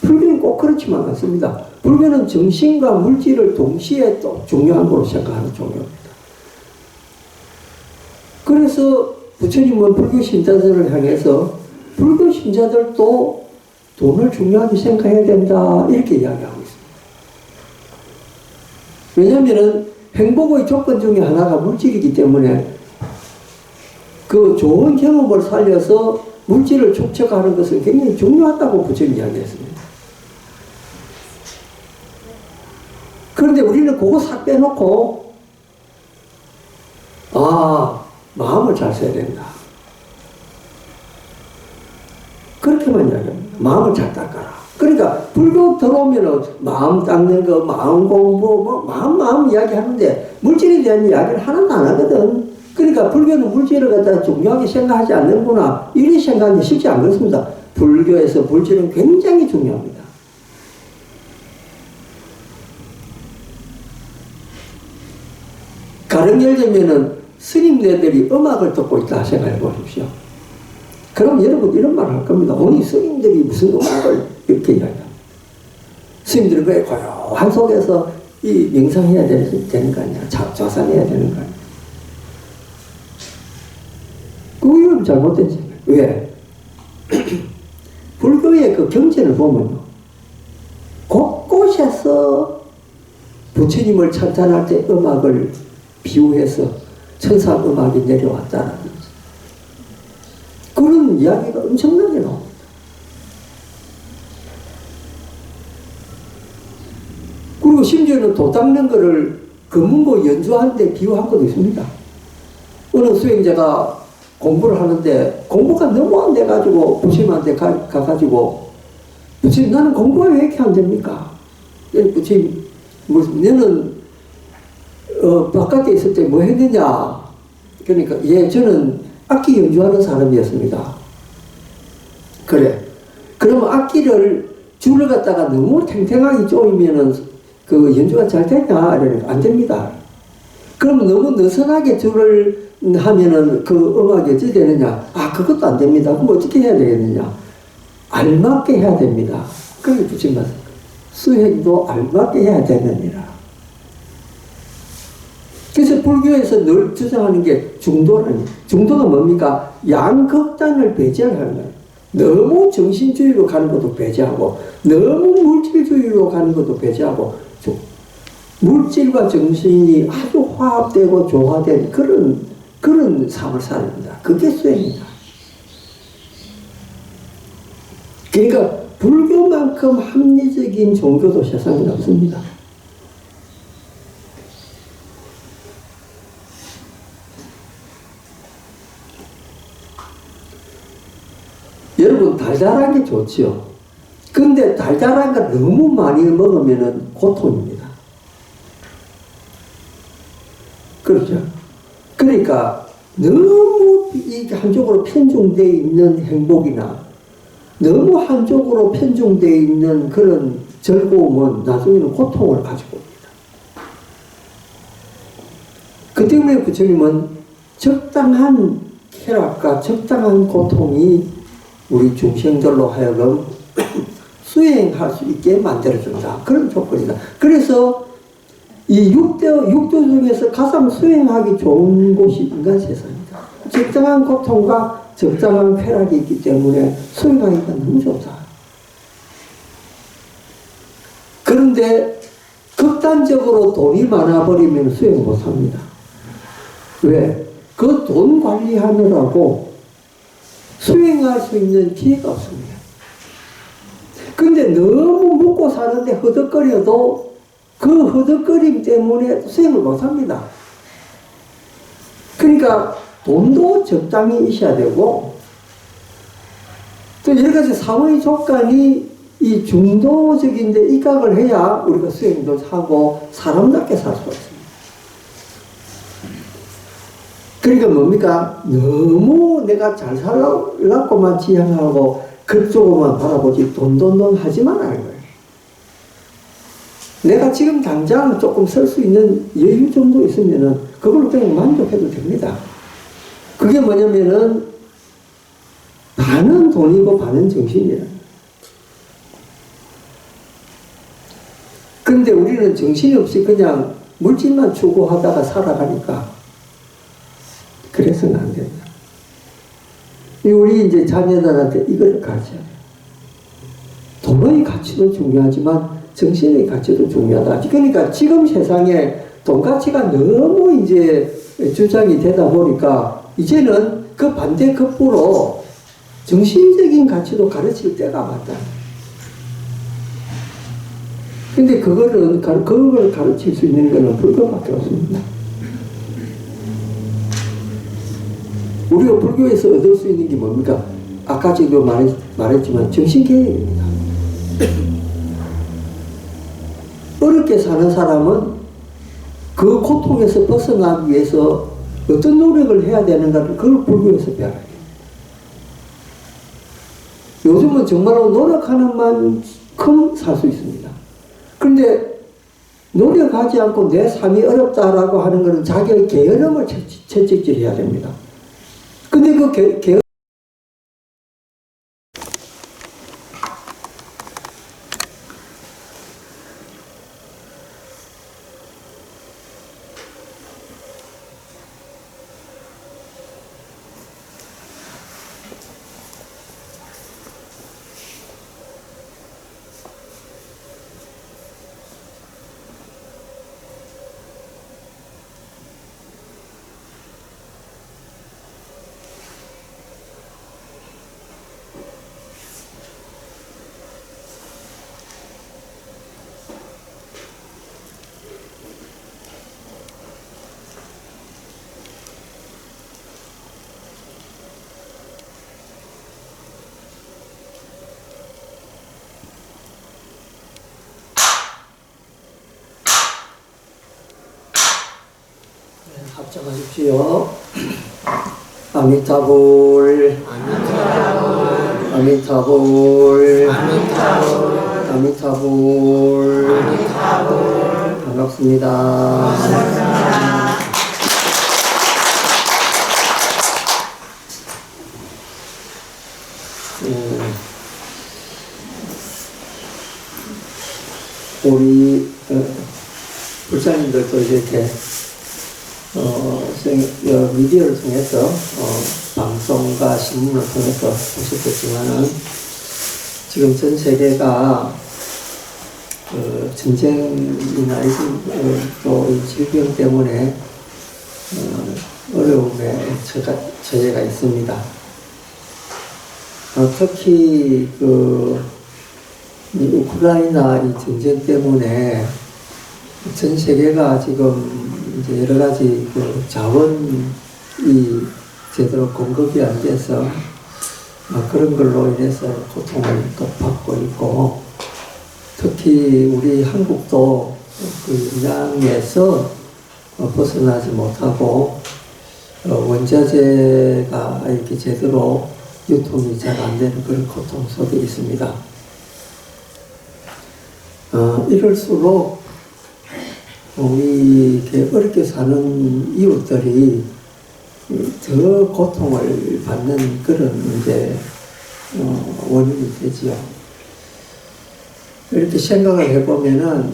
불교는 꼭 그렇지만 않습니다. 불교는 정신과 물질을 동시에 또 중요한 걸로 생각하는 종교입니다. 그래서 부처님은 불교 신자들을 향해서 불교 신자들도 돈을 중요하게 생각해야 된다 이렇게 이야기하고 있습니다. 왜냐하면 행복의 조건 중에 하나가 물질이기 때문에 그 좋은 경험을 살려서 물질을 축적하는 것은 굉장히 중요하다고 부처님이 이야기했습니다. 그런데 우리는 그거 싹 빼놓고 마음을 잘 써야 된다. 그렇게만 이야기합니다. 마음을 잘 닦아라. 그러니까 불교 들어오면은 마음 닦는 거, 마음 공부, 뭐 마음 이야기하는데 물질에 대한 이야기를 하나도 안 하거든. 그러니까 불교는 물질을 갖다가 중요하게 생각하지 않는구나 이렇게 생각하기 쉽지 않겠습니다. 불교에서 물질은 굉장히 중요합니다. 가령 예를 들면은 스님네들이 음악을 듣고 있다 생각해 보십시오. 그럼 여러분 이런 말을 할 겁니다. 오늘 스님들이 무슨 음악을 이렇게 이야기합니다. 스님들은 왜 고요한 속에서 이 명상해야 되는 거 아니야? 좌상해야 되는 거 아니야? 그건 잘못된 생각. 왜? 불교의 그 경전을 보면요. 곳곳에서 부처님을 찬탄할 때 음악을 비유해서 천사 음악이 내려왔다라든지 그런 이야기가 엄청나게 나옵니다. 그리고 심지어는 도 닦는 거를 금문고 연주하는데 비유한 것도 있습니다. 어느 수행자가 공부를 하는데 공부가 너무 안 돼가지고 부처님한테 가가지고 부처님 나는 공부가 왜 이렇게 안 됩니까? 부처님 너는 바깥에 있을 때 뭐 했느냐? 그러니까 저는 악기 연주하는 사람이었습니다. 그래. 그러면 악기를 줄을 갖다가 너무 탱탱하게 조이면은 그 연주가 잘 되냐? 이러니까 안 됩니다. 그럼 너무 느슨하게 줄을 하면은 그 음악이 어찌 되느냐? 아, 그것도 안 됩니다. 그럼 어떻게 해야 되겠느냐? 알맞게 해야 됩니다. 그게 붙인 것. 수행도 알맞게 해야 되느니라. 그래서 불교에서 늘 주장하는 게 중도라니. 중도가 뭡니까? 양극단을 배제하는 거예요. 너무 정신주의로 가는 것도 배제하고, 너무 물질주의로 가는 것도 배제하고, 물질과 정신이 아주 화합되고 조화된 그런 삶을 살입니다. 그게 수행이다. 그러니까 불교만큼 합리적인 종교도 세상에 없습니다. 여러분, 달달한 게 좋지요. 근데 달달한 걸 너무 많이 먹으면 고통입니다. 그렇죠? 그러니까 너무 이 한쪽으로 편중되어 있는 행복이나 너무 한쪽으로 편중되어 있는 그런 즐거움은 나중에는 고통을 가지고 옵니다. 그 때문에 부처님은 적당한 쾌락과 적당한 고통이 우리 중생들로 하여금 수행할 수 있게 만들어준다. 그런 조건이다. 그래서 이 육도 중에서 가장 수행하기 좋은 곳이 인간 세상이다. 적당한 고통과 적당한 쾌락이 있기 때문에 수행하기가 너무 좋다. 그런데 극단적으로 돈이 많아버리면 수행 못합니다. 왜? 그 돈 관리하느라고 수행할 수 있는 기회가 없습니다. 근데 너무 먹고 사는데 허덕거려도 그 허덕거림 때문에 수행을 못합니다. 그러니까 돈도 적당히 있어야 되고 또 여러 가지 사회의 조건이 이 중도적인데 입각을 해야 우리가 수행도 하고 사람답게 살 수가 있습니다. 그러니까 뭡니까? 너무 내가 잘 살라고만 지향하고 그쪽으로만 바라보지 돈 하지 말아야 해요. 내가 지금 당장 조금 쓸 수 있는 여유 정도 있으면은 그걸로 그냥 만족해도 됩니다. 그게 뭐냐면은 반은 돈이고 반은 정신이라. 그런데 우리는 정신이 없이 그냥 물질만 추구하다가 살아가니까 그래서는 안 됩니다. 우리 이제 자녀들한테 이걸 가르쳐야 돼요. 돈의 가치도 중요하지만 정신의 가치도 중요하다. 그러니까 지금 세상에 돈 가치가 너무 이제 주장이 되다 보니까 이제는 그 반대 급부로 정신적인 가치도 가르칠 때가 왔다. 근데 그걸 가르칠 수 있는 것은 불교밖에 없습니다. 우리가 불교에서 얻을 수 있는 게 뭡니까? 아까 지금 말했지만 정신개혁입니다. 어렵게 사는 사람은 그 고통에서 벗어나기 위해서 어떤 노력을 해야 되는가를 그걸 불교에서 배워야 돼요. 요즘은 정말로 노력하는 만큼 살 수 있습니다. 그런데 노력하지 않고 내 삶이 어렵다라고 하는 것은 자기의 게으름을 채찍질해야 됩니다. 근데 그 게으름 합장하십시오. 아미타불, 아미타불, 아미타불, 반갑습니다. 불자님들도 이렇게 미디어를 통해서 방송과 신문을 통해서 보셨겠지만은 지금 전 세계가 전쟁이나 또 질병 때문에 어려움에 처해가 있습니다. 특히 이 우크라이나 이 전쟁 때문에 전 세계가 지금 이제 여러 가지 자원이 제대로 공급이 안 돼서 그런 걸로 인해서 고통을 또 받고 있고, 특히 우리 한국도 그 영향에서 벗어나지 못하고 원자재가 이렇게 제대로 유통이 잘 안 되는 그런 고통 속에 있습니다. 이럴수록 우리 이렇게 어렵게 사는 이웃들이 더 고통을 받는 그런 이제 원인이 되지요. 이렇게 생각을 해보면은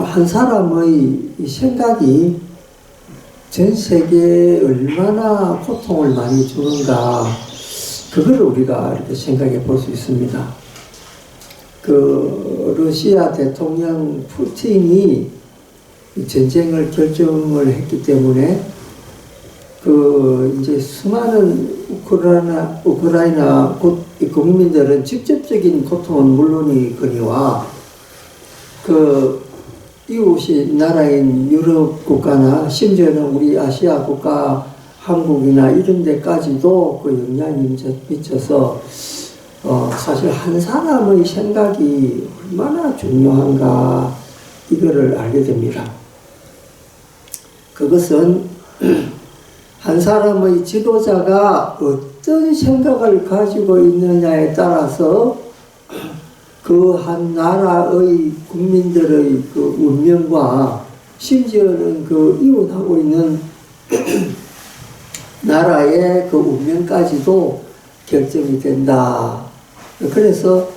한 사람의 생각이 전 세계에 얼마나 고통을 많이 주는가, 그걸 우리가 이렇게 생각해 볼 수 있습니다. 러시아 대통령 푸틴이 전쟁을 결정을 했기 때문에 이제 수많은 우크라이나 국민들은 직접적인 고통은 물론이거니와 이웃이 나라인 유럽 국가나 심지어는 우리 아시아 국가 한국이나 이런 데까지도 영향이 미쳐서 사실 한 사람의 생각이 얼마나 중요한가, 이거를 알게 됩니다. 그것은 한 사람의 지도자가 어떤 생각을 가지고 있느냐에 따라서 그 한 나라의 국민들의 운명과 심지어는 이웃하고 있는 나라의 운명까지도 결정이 된다. 그래서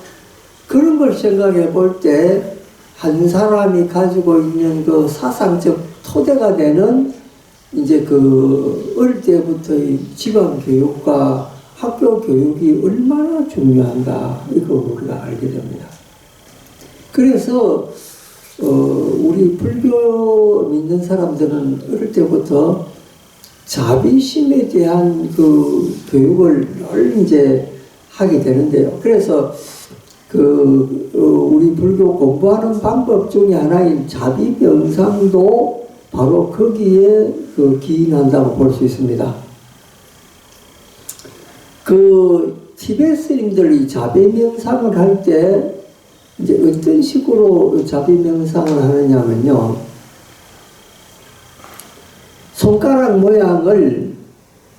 그런 걸 생각해 볼 때 한 사람이 가지고 있는 사상적 토대가 되는 이제 어릴 때부터의 집안 교육과 학교 교육이 얼마나 중요한가, 이거 우리가 알게 됩니다. 그래서 우리 불교 믿는 사람들은 어릴 때부터 자비심에 대한 교육을 늘 이제 하게 되는데요. 그래서 우리 불교 공부하는 방법 중에 하나인 자비 명상도 바로 거기에 기인한다고 볼 수 있습니다. 티베트 스님들이 자비 명상을 할 때 이제 어떤 식으로 자비 명상을 하느냐면요, 손가락 모양을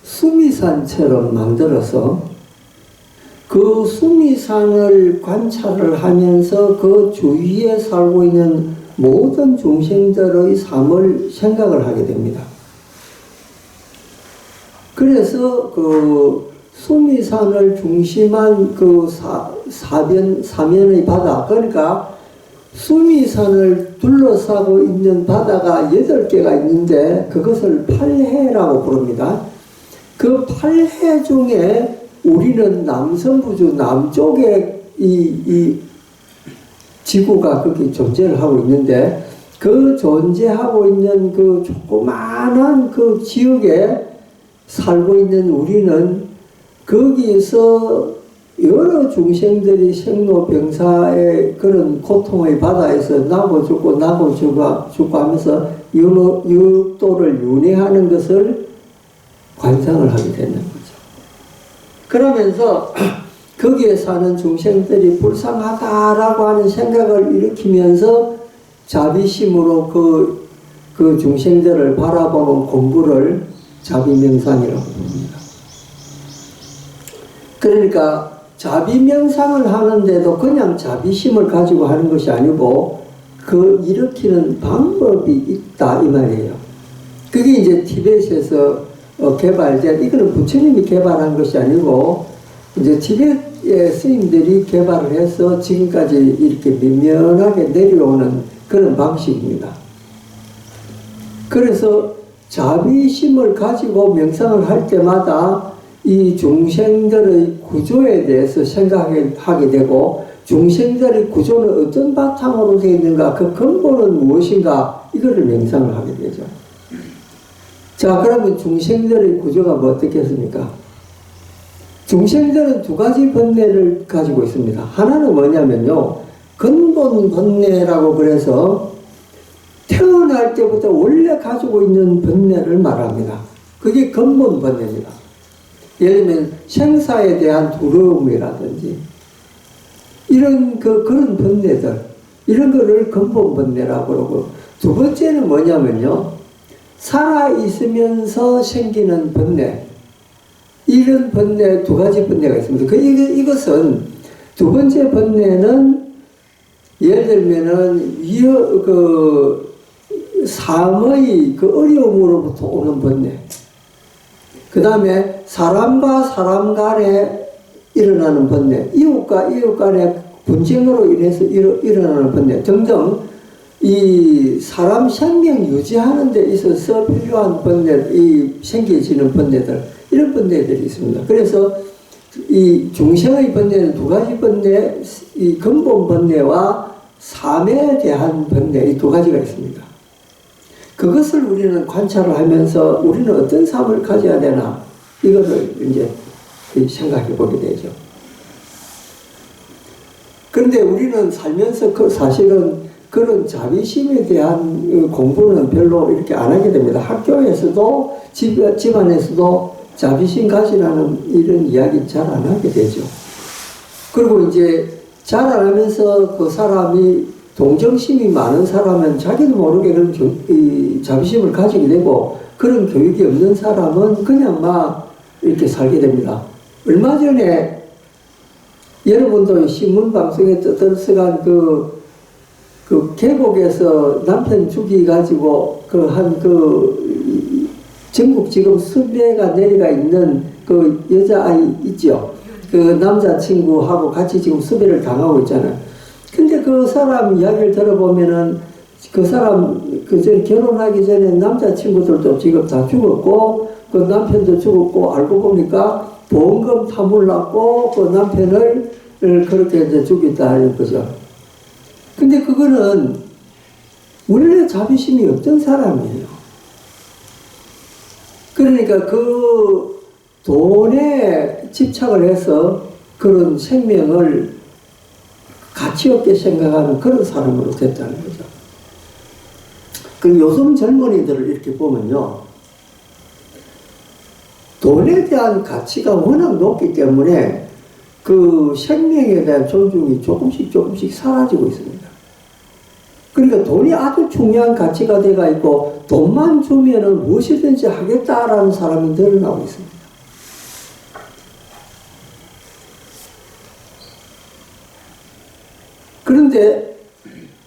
수미산처럼 만들어서 그 수미산을 관찰을 하면서 그 주위에 살고 있는 모든 중생들의 삶을 생각을 하게 됩니다. 그래서 수미산을 중심한 사면의 바다, 그러니까 수미산을 둘러싸고 있는 바다가 8개가 있는데 그것을 8해라고 부릅니다. 그 8해 중에 우리는 남성부주 남쪽에 이 지구가 거기 존재를 하고 있는데, 그 존재하고 있는 조그마한 지역에 살고 있는 우리는 거기에서 여러 중생들이 생로병사의 그런 고통의 바다에서 나고 죽고 죽고 하면서 육도를 윤회하는 것을 관상을 하게 되는 거죠. 그러면서 거기에 사는 중생들이 불쌍하다라고 하는 생각을 일으키면서 자비심으로 그 중생들을 바라보는 공부를 자비명상이라고 합니다. 그러니까 자비명상을 하는데도 그냥 자비심을 가지고 하는 것이 아니고 일으키는 방법이 있다, 이 말이에요. 그게 이제 티베트에서 개발된, 이거는 부처님이 개발한 것이 아니고 이제 티베트 스님들이 개발을 해서 지금까지 이렇게 민면하게 내려오는 그런 방식입니다. 그래서 자비심을 가지고 명상을 할 때마다 이 중생들의 구조에 대해서 생각하게 되고, 중생들의 구조는 어떤 바탕으로 되어 있는가, 그 근본은 무엇인가, 이거를 명상을 하게 되죠. 자, 그러면 중생들의 구조가 뭐 어떻겠습니까? 중생들은 두 가지 번뇌를 가지고 있습니다. 하나는 뭐냐면요, 근본 번뇌라고 그래서 태어날 때부터 원래 가지고 있는 번뇌를 말합니다. 그게 근본 번뇌입니다. 예를 들면 생사에 대한 두려움이라든지 이런 그런 번뇌들, 이런 거를 근본 번뇌라고 그러고, 두 번째는 뭐냐면요, 살아있으면서 생기는 번뇌, 이런 번뇌, 두 가지 번뇌가 있습니다. 이것은 두 번째 번뇌는 예를 들면은 삶의 그 어려움으로부터 오는 번뇌, 그 다음에 사람과 사람 간에 일어나는 번뇌, 이웃과 이웃 간의 분쟁으로 인해서 일어나는 번뇌 등등, 이 사람 생명 유지하는 데 있어서 필요한 번뇌, 이 생겨지는 번뇌들, 이런 번뇌들이 있습니다. 그래서 이 중생의 번뇌는 두 가지 번뇌, 이 근본 번뇌와 삶에 대한 번뇌, 이 두 가지가 있습니다. 그것을 우리는 관찰을 하면서 우리는 어떤 삶을 가져야 되나, 이것을 이제 생각해 보게 되죠. 그런데 우리는 살면서 사실은 그런 자비심에 대한 공부는 별로 이렇게 안 하게 됩니다. 학교에서도 집안에서도 자비심 가지라는 이런 이야기 잘 안 하게 되죠. 그리고 이제 자라나면서 그 사람이 동정심이 많은 사람은 자기도 모르게 그런 자비심을 가지게 되고, 그런 교육이 없는 사람은 그냥 막 이렇게 살게 됩니다. 얼마 전에 여러분도 신문방송에 떠들어간 그 계곡에서 남편 죽이가지고 전국 지금 수배가 내려가 있는 그 여자아이 있죠. 그 남자친구하고 같이 지금 수배를 당하고 있잖아요. 근데 그 사람 이야기를 들어보면은 그 사람 결혼하기 전에 남자친구들도 지금 다 죽었고, 그 남편도 죽었고, 알고 보니까 보험금 타물라고 그 남편을 그렇게 이제 죽였다는 거죠. 근데 그거는 원래 자비심이 없던 사람이에요. 그러니까 그 돈에 집착을 해서 그런 생명을 가치 없게 생각하는 그런 사람으로 됐다는 거죠. 그 요즘 젊은이들을 이렇게 보면요, 돈에 대한 가치가 워낙 높기 때문에 그 생명에 대한 존중이 조금씩 사라지고 있습니다. 그러니까 돈이 아주 중요한 가치가 돼가 있고, 돈만 주면은 무엇이든지 하겠다라는 사람이 늘어나고 있습니다. 그런데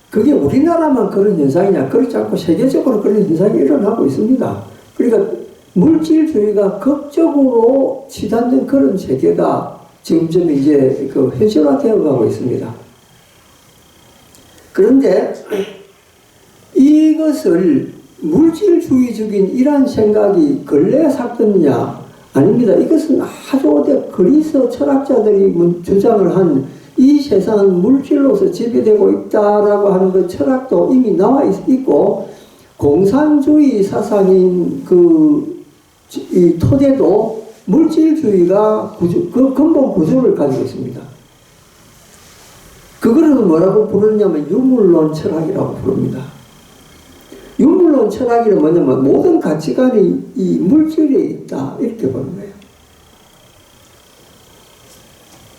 그게 우리나라만 그런 현상이냐? 그렇지 않고 세계적으로 그런 현상이 일어나고 있습니다. 그러니까 물질주의가 극적으로 치닫는 그런 세계가 점점 이제 현실화되어 가고 있습니다. 그런데 이것을 물질주의적인 이러한 생각이 근래에 샀느냐? 아닙니다. 이것은 아주 오래 그리스 철학자들이 주장을 한, 이 세상은 물질로서 지배되고 있다라고 하는 그 철학도 이미 나와 있고, 공산주의 사상인 이 토대도 물질주의가 그 근본 구조를 가지고 있습니다. 그거를 뭐라고 부르냐면 유물론 철학이라고 부릅니다. 유물론 철학이란 뭐냐면 모든 가치관이 이 물질에 있다, 이렇게 보는 거예요.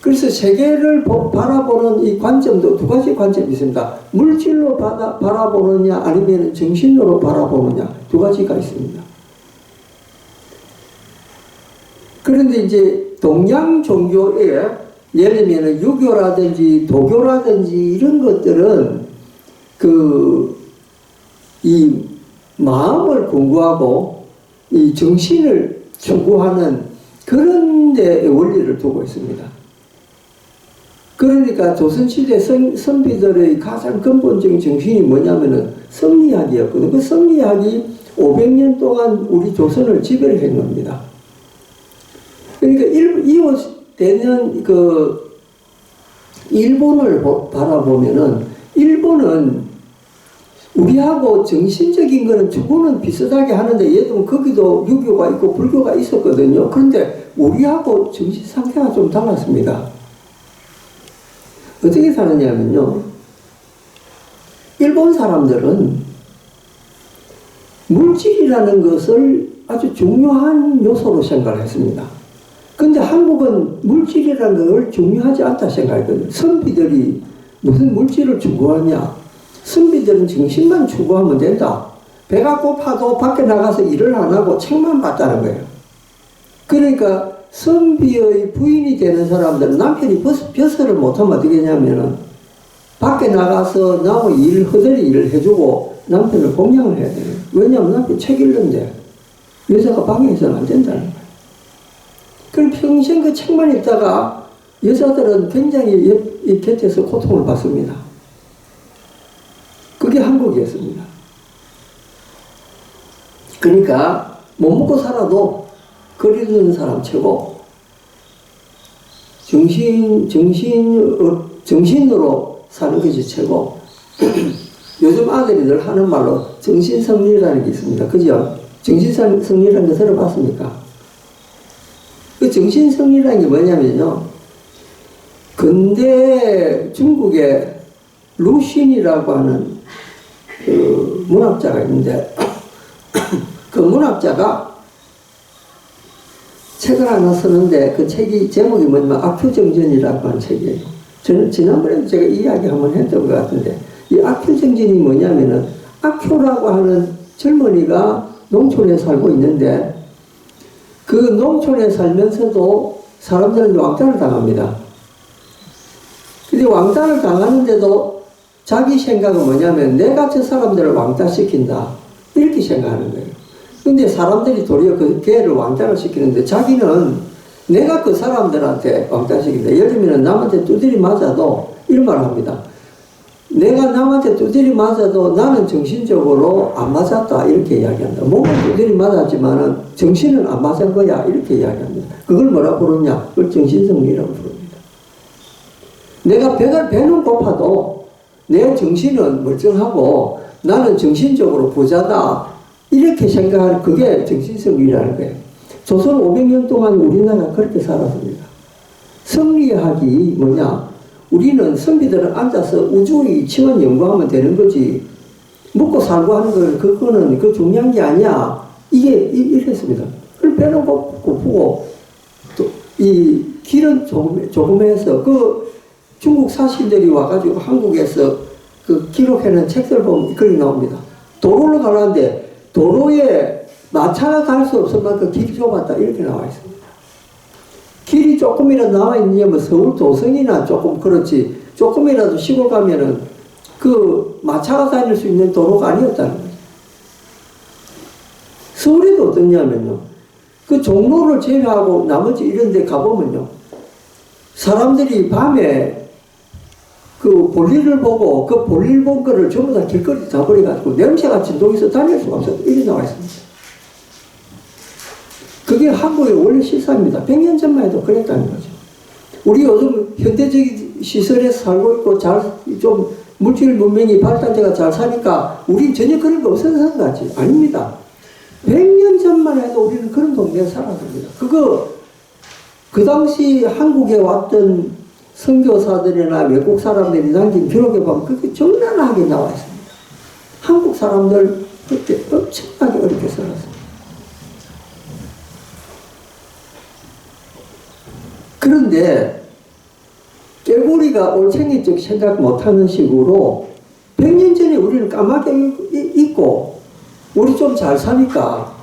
그래서 세계를 바라보는 이 관점도 두 가지 관점이 있습니다. 물질로 바라보느냐 아니면 정신으로 바라보느냐, 두 가지가 있습니다. 그런데 이제 동양 종교에 예를 들면 유교라든지 도교라든지 이런 것들은 이 마음을 공부하고 이 정신을 추구하는 그런 데 원리를 두고 있습니다. 그러니까 조선시대 선비들의 가장 근본적인 정신이 뭐냐면은 성리학이었거든요. 그 성리학이 500년 동안 우리 조선을 지배한 겁니다. 그러니까 이웃되는 그 일본을 바라보면은 일본은 우리하고 정신적인 거는 주고는 비슷하게 하는데 얘도 거기도 유교가 있고 불교가 있었거든요. 그런데 우리하고 정신 상태가 좀 달랐습니다. 어떻게 사느냐면요. 일본 사람들은 물질이라는 것을 아주 중요한 요소로 생각을 했습니다. 근데 한국은 물질이라는 걸 중요하지 않다 생각했거든요. 선비들이 무슨 물질을 추구하냐. 선비들은 정신만 추구하면 된다. 배가 고파도 밖에 나가서 일을 안 하고 책만 봤다는 거예요. 그러니까 선비의 부인이 되는 사람들은 남편이 벼슬을 못하면 어떻게 되냐면은 밖에 나가서 나무 허들이 일을 해주고 남편을 공양을 해야 돼요. 왜냐하면 남편 책 읽는데 여자가 방에 있어는 안 된다는 거예요. 그럼 평생 그 책만 읽다가 여자들은 굉장히 이 곁에서 고통을 받습니다. 그게 한국이었습니다. 그러니까 못 먹고 살아도 글 읽는 사람 최고, 정신으로 사는 것이 최고. 요즘 아들이들 하는 말로 정신성리라는 게 있습니다. 그죠? 정신성리라는 거 들어봤습니까? 그 정신성리라는 게 뭐냐면요. 근대 중국에 루신이라고 하는 그 문학자가 있는데 그 문학자가 책을 하나 쓰는데 그 책이 제목이 뭐냐면 악효정전이라고 하는 책이에요. 저는 지난번에도 제가 이야기 한번 했던 것 같은데 이 악효정전이 뭐냐면은 악효라고 하는 젊은이가 농촌에 살고 있는데 그 농촌에 살면서도 사람들은 왕따를 당합니다. 근데 왕따를 당하는데도 자기 생각은 뭐냐면 내가 저 사람들을 왕따시킨다 이렇게 생각하는 거예요. 근데 사람들이 도리어 그 걔를 왕따를 시키는데 자기는 내가 그 사람들한테 왕따시킨다. 예를 들면 남한테 두드리 맞아도 이런 말을 합니다. 내가 남한테 두드리 맞아도 나는 정신적으로 안 맞았다 이렇게 이야기한다. 몸은 두드리 맞았지만은 정신은 안 맞은 거야 이렇게 이야기합니다. 그걸 뭐라 부르냐? 그걸 정신성리라고 부릅니다. 내가 배는 고파도 내 정신은 멀쩡하고 나는 정신적으로 부자다 이렇게 생각하는 그게 정신성리라는 거예요. 조선 500년 동안 우리나라가 그렇게 살았습니다. 성리학이 뭐냐? 우리는 선비들은 앉아서 우주의 이치만 연구하면 되는 거지 먹고 살고 하는 걸 그거는 그 중요한 게 아니야. 이게 이랬습니다. 그럼 배는 고프고 또 이 길은 조금 해서 그 중국 사신들이 와가지고 한국에서 그 기록해놓은 책들 보면 그렇게 나옵니다. 도로를 가려는데 도로에 마차가 갈 수 없을 만큼 길이 좁았다 이렇게 나와 있습니다. 길이 조금이라도 남아있느냐, 뭐 서울 도성이나 조금 그렇지, 조금이라도 시골 가면은 그 마차가 다닐 수 있는 도로가 아니었다는 거죠. 서울에도 어떠냐면요. 그 종로를 제외하고 나머지 이런 데 가보면요. 사람들이 밤에 그 볼일을 보고 그 볼일 본 거를 전부 다 길거리 다 버려가지고 냄새가 진동해서 다닐 수가 없어요. 이렇게 나와 있습니다. 그게 한국의 원래 실상입니다. 100년 전만 해도 그랬다는 거죠. 우리 요즘 현대적인 시설에 살고 있고 좀 물질 문명이 발달돼가 잘 사니까 우리 전혀 그런 거 없어서 생각하지. 아닙니다. 100년 전만 해도 우리는 그런 동네에 살았습니다. 그 당시 한국에 왔던 선교사들이나 외국 사람들이 남긴 기록에 보면 그게 적나라하게 나와 있습니다. 한국 사람들 그때 엄청나게 어렵게 살았습니다. 그런데 깨구리가 올챙이적 생각 못하는 식으로 100년 전에 우리는 까맣게 있고 우리 좀 잘 사니까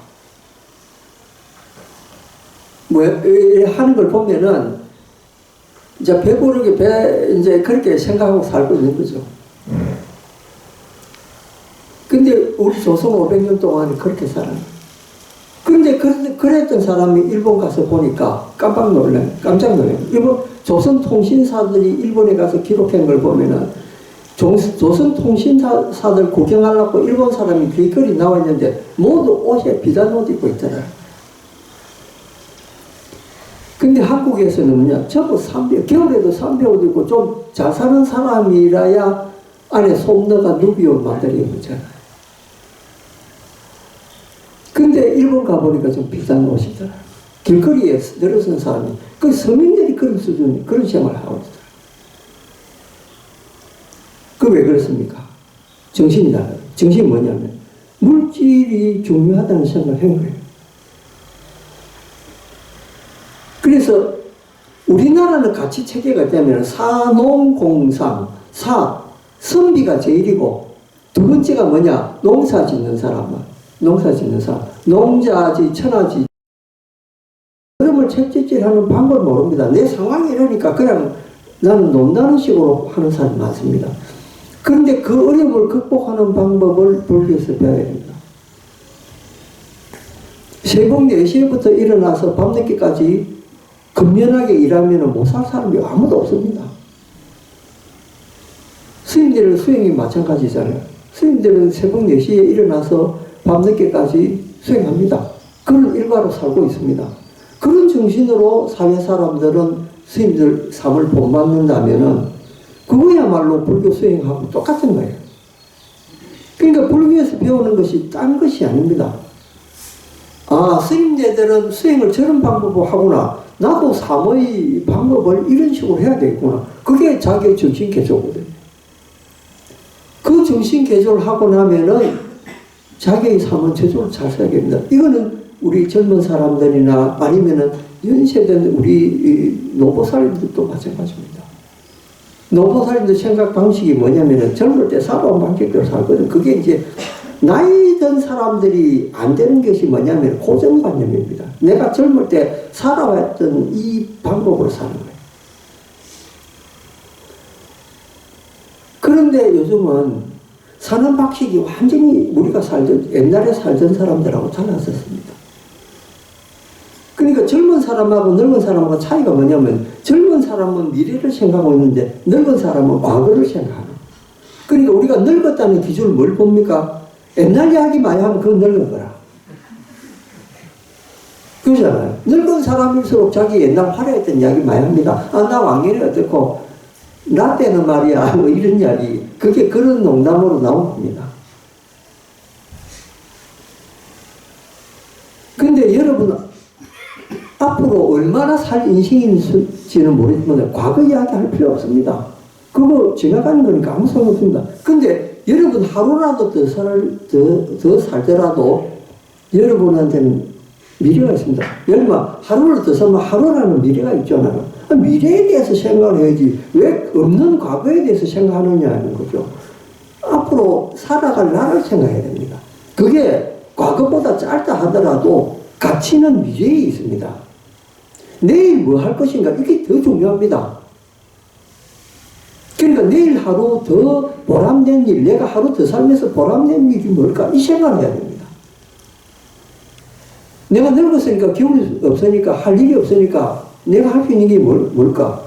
뭐 하는 걸 보면은 이제 배부르게 이제 그렇게 생각하고 살고 있는 거죠. 근데 우리 조선 500년 동안 그렇게 살아요. 그런데 그랬던 사람이 일본 가서 보니까 깜짝 놀라요. 일본 조선 통신사들이 일본에 가서 기록한 걸 보면은 조선 통신사들 구경하려고 일본 사람이 길거리 나와 있는데 모두 옷에 비단 옷 입고 있잖아요. 근데 한국에서는 전부 삼배, 겨울에도 삼배 옷 입고 좀 잘 사는 사람이라야 안에 솜너가 누비옷 만들어 입잖아요. 근데 일본 가보니까 좀 비싼 옷이더라. 길거리에 늘어선 사람이, 그 서민들이 그런 수준, 그런 생활을 하고 있어요. 그 왜 그렇습니까? 정신이 나가요. 정신이 뭐냐면, 물질이 중요하다는 생각을 한 거예요. 그래서 우리나라는 가치 체계가 되면 사농공상, 선비가 제일이고, 두 번째가 뭐냐? 농사 짓는 사람, 농자지, 천하지. 그림을 채찍질하는 방법을 모릅니다. 내 상황이 이러니까 그냥 나는 논다는 식으로 하는 사람이 많습니다. 그런데 그 어려움을 극복하는 방법을 불교에서 배워야 됩니다. 새벽 4시부터 일어나서 밤늦게까지 근면하게 일하면 못 살 사람이 아무도 없습니다. 스님들은 수행이 마찬가지잖아요. 스님들은 새벽 4시에 일어나서 밤늦게까지 수행합니다. 그런 일과로 살고 있습니다. 그런 정신으로 사회 사람들은 스님들 삶을 본받는다면은 그거야말로 불교 수행하고 똑같은 거예요. 그러니까 불교에서 배우는 것이 딴 것이 아닙니다. 아, 스님네들은 수행을 저런 방법으로 하구나. 나도 삶의 방법을 이런 식으로 해야 되겠구나. 그게 자기의 정신개조거든요. 그 정신개조를 하고 나면은 자기의 삶은 저절로 잘 살겠습니다. 이거는 우리 젊은 사람들이나 아니면은 연세된 우리 노보살님들도 마찬가지입니다. 노보살님들 생각 방식이 뭐냐면은 젊을 때 살아온 방식대로 살거든. 그게 이제 나이 든 사람들이 안 되는 것이 뭐냐면 고정관념입니다. 내가 젊을 때 살아왔던 이 방법으로 사는 거예요. 그런데 요즘은 사는 방식이 완전히 우리가 옛날에 살던 사람들하고 달랐었습니다. 그러니까 젊은 사람하고 늙은 사람하고 차이가 뭐냐면 젊은 사람은 미래를 생각하고 있는데 늙은 사람은 과거를 생각하는 거예요. 그러니까 우리가 늙었다는 기준을 뭘 봅니까? 옛날 이야기 많이 하면 그건 늙은 거라. 그러잖아요. 늙은 사람일수록 자기 옛날 화려했던 이야기 많이 합니다. 아, 나 왕년에 어떻고, 나 때는 말이야, 뭐 이런 이야기. 그게 그런 농담으로 나온 겁니다. 근데 여러분, 앞으로 얼마나 살 인생인지는 모르지만 과거 이야기 할 필요 없습니다. 그거 지나가는 거니까 아무 소용 없습니다. 근데 여러분 하루라도 더 살더라도 여러분한테는 미래가 있습니다. 여러분 하루를 더 살면 하루라는 미래가 있잖아요. 미래에 대해서 생각을 해야지 왜 없는 과거에 대해서 생각하느냐는 거죠. 앞으로 살아갈 나를 생각해야 됩니다. 그게 과거보다 짧다 하더라도 가치는 미래에 있습니다. 내일 뭐 할 것인가 이게 더 중요합니다. 그러니까 내일 하루 더 보람된 일, 내가 하루 더 살면서 보람된 일이 뭘까? 이 생각을 해야 됩니다. 내가 늙었으니까 기운이 없으니까 할 일이 없으니까 내가 할 수 있는 게 뭘까?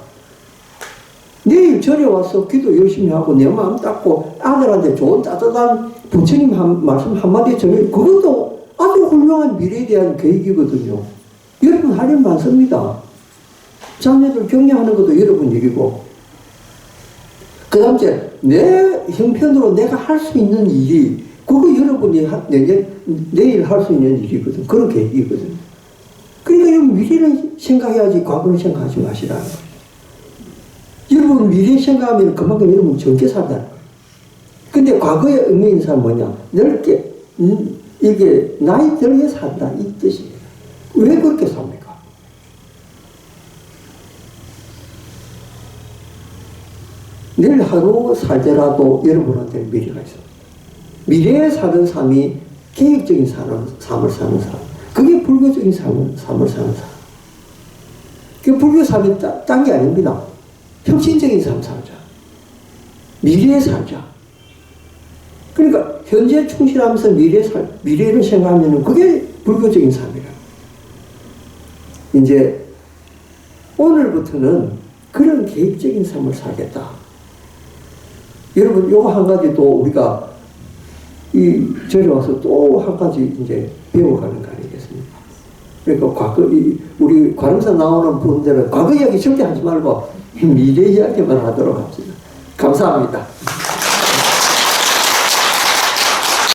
내일 절에 와서 기도 열심히 하고 내 마음 닦고 아들한테 좋은 따뜻한 부처님 말씀 한마디 전해 그것도 아주 훌륭한 미래에 대한 계획이거든요. 여러분 할 일 많습니다. 자녀들 격려하는 것도 여러분 일이고 그 다음 내 형편으로 내가 할 수 있는 일이 그거 여러분이 내일 할 수 있는 일이거든. 그런 계획이거든. 그러니까 여러분 미래를 생각해야지 과거를 생각하지 마시라는 거예요. 여러분 미래 생각하면 그만큼 여러분 적게 산다는 거예요. 근데 과거의 의미 있는 사람은 뭐냐? 넓게 이게 나이 들게 산다 이 뜻입니다. 왜 그렇게 삽니까? 내일 하루 살더라도 여러분한테는 미래가 있어요. 미래에 사는 삶이 계획적인 삶을 사는 사람. 그게 불교적인 삶을 사는 사람. 그 불교 삶이 딴 게 아닙니다. 혁신적인 삶 살자. 미래에 살자. 그러니까 현재 충실하면서 미래를 생각하면 그게 불교적인 삶이라. 이제 오늘부터는 그런 계획적인 삶을 살겠다. 여러분, 요거 한 가지 또 우리가 이 절에 와서 또 한 가지 이제 배워가는 거 아니겠습니까? 그러니까 과거, 우리 관음사 나오는 분들은 과거 이야기 절대 하지 말고 미래 이야기만 하도록 합시다. 감사합니다.